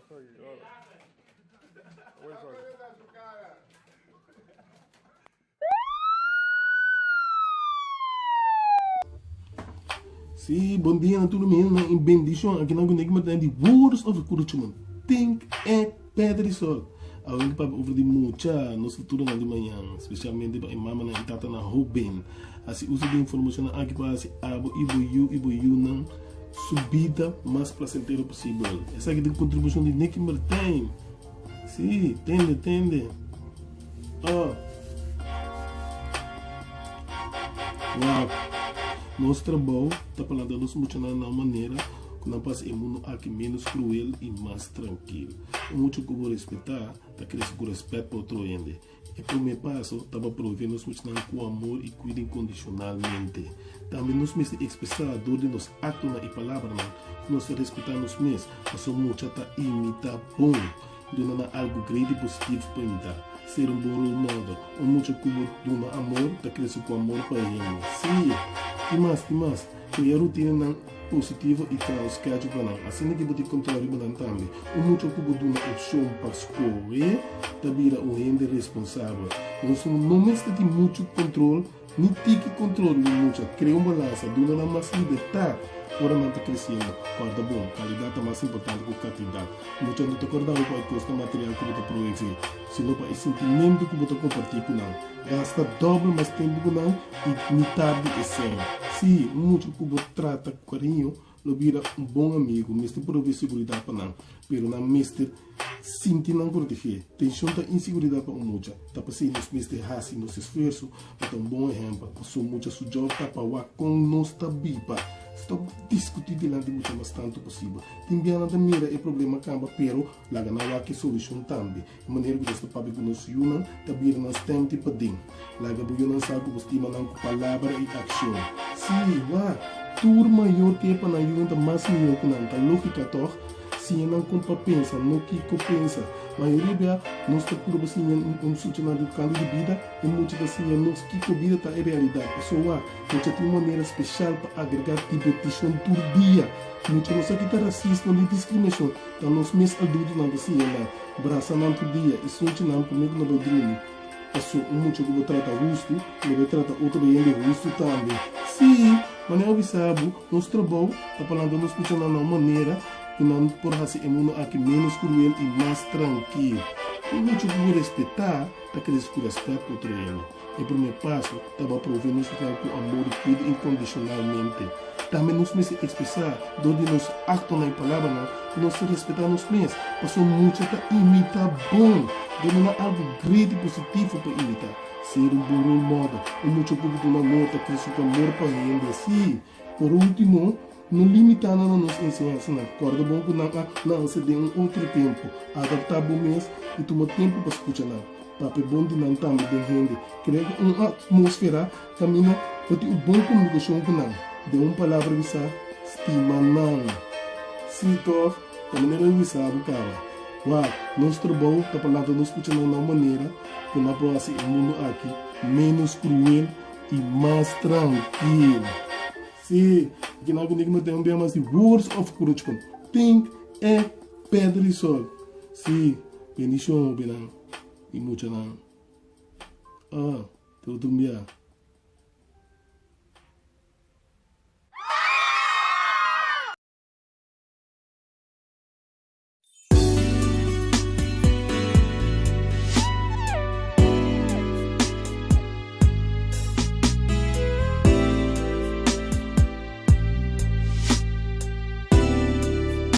Soy, hola. Oi, Soy. Sim, bom dia a todo mundo. Em bendição, aqui na Guneg Matem de Words of Curitiba. Think é pedra e sol. A única para ouvir muita nossa cultura de manhã, especialmente para a mama na itata na Ruben. Assim, usa de informação aqui para assim, abo ibo não subida mais placenteira possível. Essa aqui é a contribuição de Nick Martin. Sim, tende. Uau. Nosso trabalho está falando nos muito na maneira que não passa em mundo aqui menos cruel e mais tranquilo. O muito que eu vou respeitar, está crescendo com respeito para outro ende. E o primeiro passo, estava provendo nos muito com amor e cuida incondicionalmente. Também nos mesmos expressar a dor de nos atos e palavras, que nós respeitar nos mesmos, mas o muito está imitar bom, dando algo grande e positivo para imitar. Ser um bom role model, o muito que eu amor, está crescendo com amor para ele. Sim. E mais, criar rotina positiva e criar os casos para nós. Assim que você controlar também. O muito que você dá opção para escolher, também é o ente responsável. Nós não mesmo de muito controle, nem tem que controle muito. Criar uma balança, dando mais liberdade. Ora não está crescendo, corda bom, qualidade é mais importante que quantidade. Muito não está acordando com a costa material que você proíbe, senão para o sentimento que você compartilha com nós. Gasta dobro mais tempo com nós e metade é sem. Se muito que você trata com carinho, lo vira um bom amigo, mesmo prover segurança para nós, mas não mesmo sentir não proteger. Tem tanta insegurança para o muito, está passando nos mesmos raci, nos esforços, mas é um bom exemplo, passou muito sujeito para o com nossa bipa. Estou discutindo delante de muito mais tanto possível. Também na mira é problema camba, pero lá não há que solução também. De maneira que você pode conhecer o não, também não tem tipo de. Lá que você não sabe que você não com palavra e ação. Sim, vá. Turma maior que é para não juntar mais melhor que não, tá lógica toch? Se não compra pensa, não que pensa. A maioria nós está por assim solucionar do canto de vida e muitas assim nós que vida está em realidade. Pessoa, muita tem uma maneira especial para agregar divertição todo dia. Muitas nós aqui está racismo e discriminação. Então nós mesmos adultos não assim na braça não todo dia e solucionar por meio que não vai dormir. Pessoa, muito que vou tratar justo, não vai tratar outro bem de justo também. Sim, mas não sabe, nosso trabalho está falando nós funcionar de uma maneira que não por assim é mundo aqui menos cruel e mais tranquilo. O muito que vou respeitar, está querendo com respeito para outro ele. O primeiro passo, estava provendo nos com amor e cuida incondicionalmente. Também nos mesmos expressar, onde nos atos na palavra, nós respeitar nos mesmos. Passou muito a imitar bom, dando algo grande e positivo para imitar. Ser um bom role model, o muito pouco do amor, está querendo com amor para ele. Sim, por último, não limitando a nossa ensinança, não. Corda bom que não se dê outro tempo. Adaptar bom mês e tomar tempo para escutar não. Papel bom de não também de gente. Criar uma atmosfera caminho para ter uma boa comunicação com não. De uma palavra visa, estima não. Se tof, da maneira visa, cara. Uau, nosso trabalho está falando nos escutar de uma maneira que não pode ser o mundo aqui menos cruel e mais tranquilo. Sim, aqui na Guneg tem um bem mais de Words of Curitiba. Think é pedra e sol. Sim, bendição, benang. E muito não. Ah, tudo bem.